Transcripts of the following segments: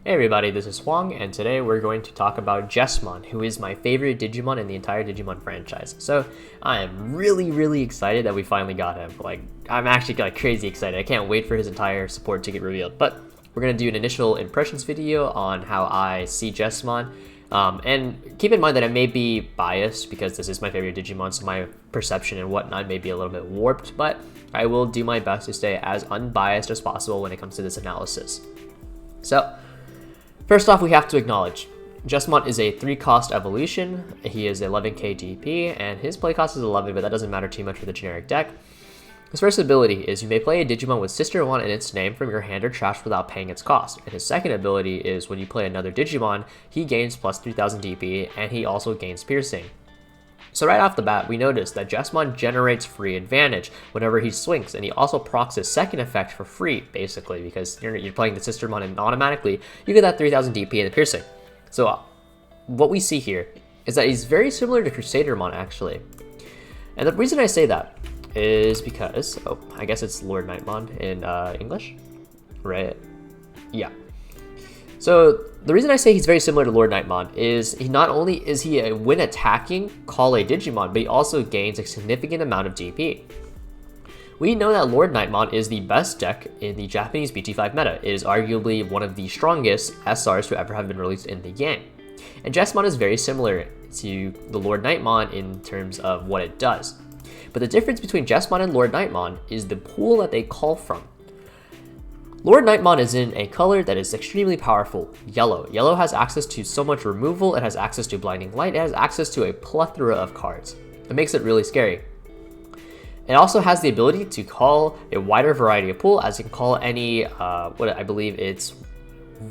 Hey everybody, this is Hoang, and today we're going to talk about Jesmon, who is my favorite Digimon in the entire Digimon franchise. So I am really excited that we finally got him. I'm actually crazy excited. I can't wait for his entire support to get revealed. But we're going to do an initial impressions video on how I see Jesmon. And keep in mind that I may be biased because this is my favorite Digimon, so my perception and whatnot may be a little bit warped, but I will do my best to stay as unbiased as possible when it comes to this analysis. So, first off, we have to acknowledge, Jesmon is a 3-cost evolution. He is 11k DP, and his play cost is 11, but that doesn't matter too much for the generic deck. His first ability is you may play a Digimon with Sister 1 in its name from your hand or trash without paying its cost. And his second ability is when you play another Digimon, he gains plus 3000 DP, and he also gains Piercing. So right off the bat, we notice that Jesmon generates free advantage whenever he swings, and he also procs his second effect for free, basically, because you're playing the Sistermon and automatically you get that 3000 DP and the Piercing. So what we see here is that he's very similar to Crusadermon, actually. And the reason I say that is because, I guess it's Lord Nightmon in English, right? Yeah. So the reason I say he's very similar to Lord Nightmon is he not only is he when attacking, call a Digimon, but he also gains a significant amount of DP. We know that Lord Nightmon is the best deck in the Japanese BT5 meta. It is arguably one of the strongest SRs to ever have been released in the game. And Jesmon is very similar to the Lord Nightmon in terms of what it does. But the difference between Jesmon and Lord Nightmon is the pool that they call from. Lord Nightmon is in a color that is extremely powerful, yellow. Yellow has access to so much removal, it has access to Blinding Light, it has access to a plethora of cards. It makes it really scary. It also has the ability to call a wider variety of pool, as you can call any, what I believe it's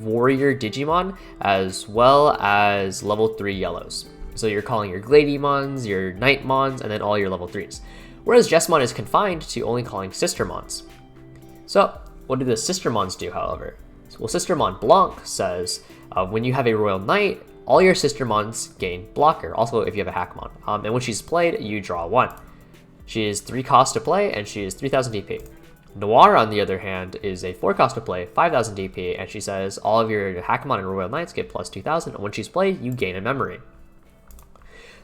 Warrior Digimon, as well as level 3 yellows. So you're calling your Gladymons, your Nightmons, and then all your level 3s. Whereas Jesmon is confined to only calling Sistermons. So, what do the Sistermons do, however? Well, Sistermon Blanc says, when you have a Royal Knight, all your Sistermons gain Blocker, also if you have a Hackmon. And when she's played, you draw 1. She is 3 cost to play, and she is 3000 DP. Noir, on the other hand, is a 4 cost to play, 5000 DP, and she says all of your Hackmon and Royal Knights get plus 2000, and when she's played, you gain a memory.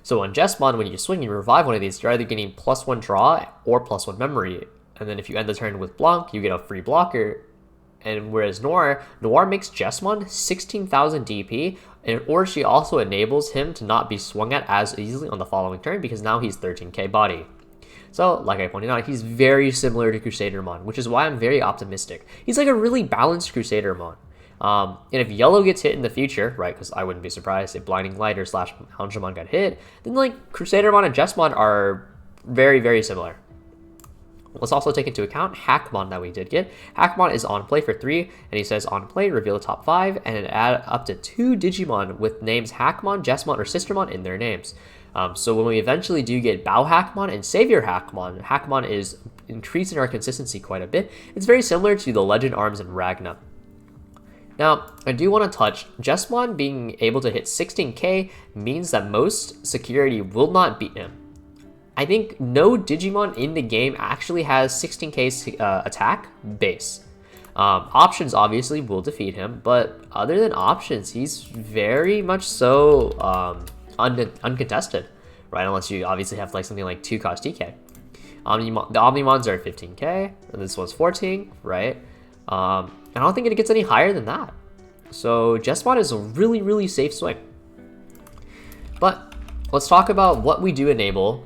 So on Jesmon, when you swing and revive one of these, you're either getting +1 draw or +1 memory. And then if you end the turn with Blanc, you get a free blocker. And whereas Noir makes Jesmon 16,000 DP, or she also enables him to not be swung at as easily on the following turn because now he's 13k body. So, like I pointed out, he's very similar to Crusadermon, which is why I'm very optimistic. He's like a really balanced Crusadermon. And if Yellow gets hit in the future, right, because I wouldn't be surprised if Blinding Light or slash Houngemon got hit, then like Crusadermon and Jesmon are very similar. Let's also take into account Hackmon that we did get. Hackmon is on play for 3, and he says on play, reveal the top 5, and add up to 2 Digimon with names Hackmon, Jesmon, or Sistermon in their names. So when we eventually do get Bow Hackmon and Savior Hackmon, Hackmon is increasing our consistency quite a bit. It's very similar to the Legend Arms and Ragna. Now, I do want to touch, Jesmon being able to hit 16k means that most security will not beat him. I think no Digimon in the game actually has 16k attack base. Options obviously will defeat him, but other than options, he's very much so uncontested, right? Unless you obviously have like something like 2 cost DK. The Omnimons are 15k, and this one's 14, right? I don't think it gets any higher than that. So Jesmon is a really safe swing. But let's talk about what we do enable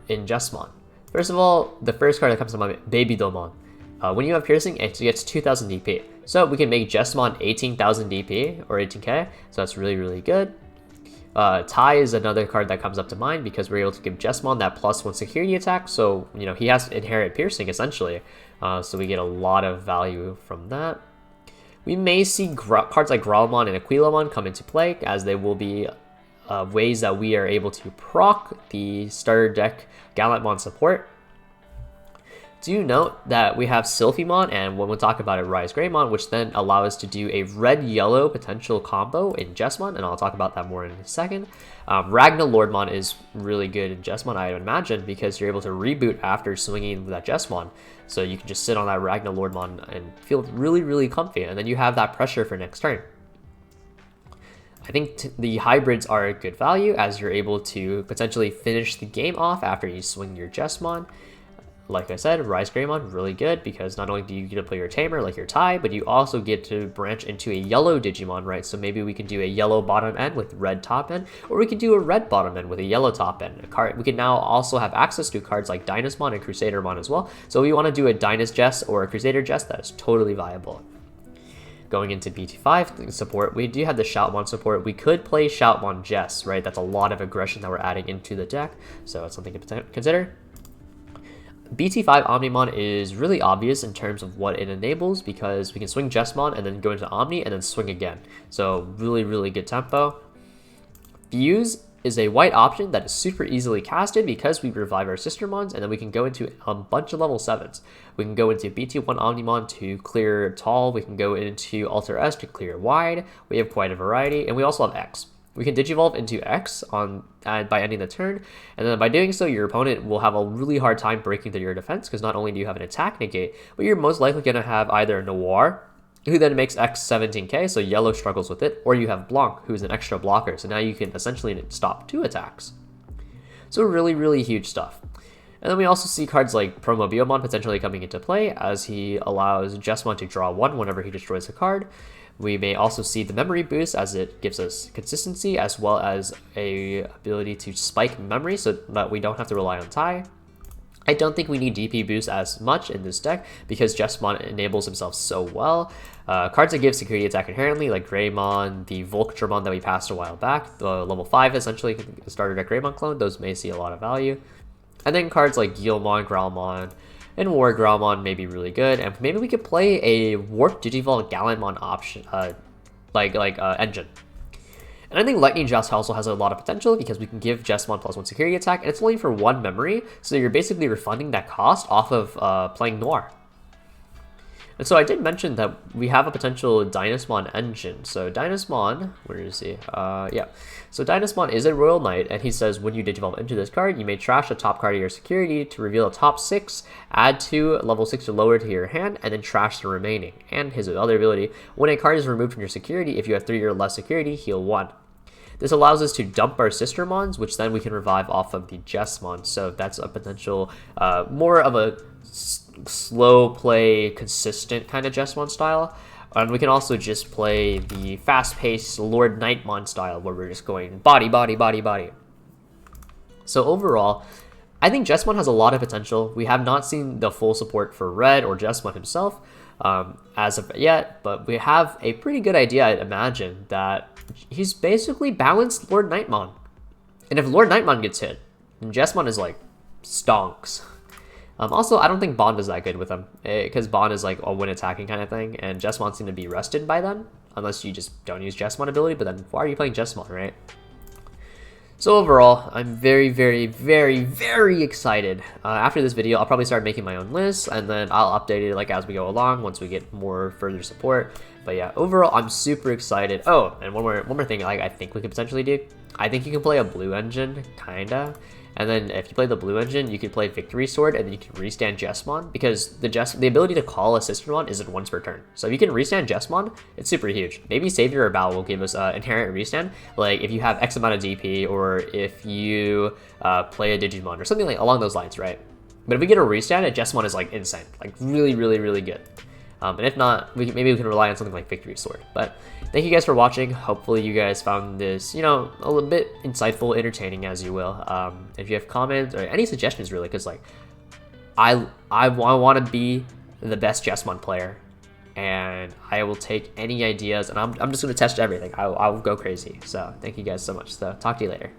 in Jesmon. First of all, the first card that comes to mind, Baby Domon. When you have Piercing, it gets 2000 DP. So we can make Jesmon 18,000 DP or 18k. So that's really good. Tai is another card that comes up to mind because we're able to give Jesmon that +1 security attack. So, you know, he has inherent Piercing essentially. So we get a lot of value from that. We may see cards like Growlmon and Aquilomon come into play, as they will be ways that we are able to proc the starter deck Gallantmon support. Do note that we have Sylphimon, and when we talk about it, Rise Greymon, which then allow us to do a red-yellow potential combo in Jesmon, and I'll talk about that more in a second. Ragna Lordmon is really good in Jesmon, I would imagine, because you're able to reboot after swinging that Jesmon. So you can just sit on that Ragna Lordmon and feel really comfy, and then you have that pressure for next turn. I think the hybrids are a good value as you're able to potentially finish the game off after you swing your Jesmon. Like I said, Rise Greymon, really good because not only do you get to play your Tamer like your Tai, but you also get to branch into a yellow Digimon, right? So maybe we can do a yellow bottom end with red top end, or we could do a red bottom end with a yellow top end. We can now also have access to cards like Dynasmon and Crusadermon as well. So if we want to do a Dynast Jess or a Crusader Jess, that is totally viable. Going into BT5 support, we do have the Shoutmon support. We could play Shoutmon Jess, right? That's a lot of aggression that we're adding into the deck, so it's something to consider. BT5 Omnimon is really obvious in terms of what it enables because we can swing Jesmon and then go into Omni and then swing again. So really, really good tempo. Fuse is a white option that is super easily casted because we revive our Sistermons, and then we can go into a bunch of level 7s. We can go into BT1 Omnimon to clear tall, we can go into Alter S to clear wide, we have quite a variety, and we also have X. We can Digivolve into X by ending the turn, and then by doing so, your opponent will have a really hard time breaking through your defense because not only do you have an attack negate, but you're most likely going to have either Noir, who then makes X 17k, so yellow struggles with it, or you have Blanc, who is an extra blocker, so now you can essentially stop 2 attacks. So really, really huge stuff. And then we also see cards like Promo Biomon potentially coming into play, as he allows Jesmon to draw 1 whenever he destroys a card. We may also see the memory boost as it gives us consistency as well as a ability to spike memory so that we don't have to rely on Tai. I don't think we need DP boost as much in this deck because Jesmon enables himself so well. Cards that give security attack inherently, like Greymon, the Voltramon that we passed a while back, the level 5 essentially starter deck Greymon clone, those may see a lot of value. And then cards like Guilmon, Growlmon, and War Growlmon may be really good, and maybe we could play a Warp Digivolve Gallantmon option, engine. And I think Lightning Joust also has a lot of potential because we can give Jesmon +1 security attack, and it's only for 1 memory, so you're basically refunding that cost off of playing Noir. And so I did mention that we have a potential Dynasmon engine. So Dynasmon, where is he? Yeah. So Dynasmon is a Royal Knight, and he says when you Digivolve into this card, you may trash the top card of your security to reveal a top 6, add 2 level 6 or lower to your hand, and then trash the remaining. And his other ability, when a card is removed from your security, if you have 3 or less security, heal 1. This allows us to dump our Sistermons, which then we can revive off of the Jesmon. So that's a potential, more of a slow play, consistent kind of Jesmon style. And we can also just play the fast-paced Lord Knightmon style, where we're just going body, body, body, body. So overall, I think Jesmon has a lot of potential. We have not seen the full support for Red or Jesmon himself as of yet, but we have a pretty good idea, I'd imagine, that he's basically balanced Lord Knightmon. And if Lord Knightmon gets hit, then Jesmon is like stonks. Also, I don't think Bond is that good with him, because Bond is like a win attacking kind of thing, and Jesmon seem to be rested by then, unless you just don't use Jesmon ability, but then why are you playing Jesmon, right? So overall, I'm very, very, very, very excited. After this video, I'll probably start making my own list, and then I'll update it like as we go along once we get more further support. But yeah, overall, I'm super excited. Oh, and one more thing I think we could potentially do. I think you can play a blue engine, kinda. And then if you play the blue engine, you can play Victory Sword, and then you can restand Jesmon, because the ability to call a Sistermon isn't once per turn. So if you can restand Jesmon, it's super huge. Maybe Savior or Bow will give us inherent restand, like if you have X amount of DP, or if you play a Digimon, or something like along those lines, right? But if we get a restand, a Jesmon is like insane, like really, really, really good. And if not, maybe we can rely on something like Victory Sword. But thank you guys for watching. Hopefully you guys found this, you know, a little bit insightful, entertaining, as you will. If you have comments or any suggestions, really, because like I want to be the best Jesmon player, and I will take any ideas, and I'm just going to test everything. I'll go crazy. So thank you guys so much. So talk to you later.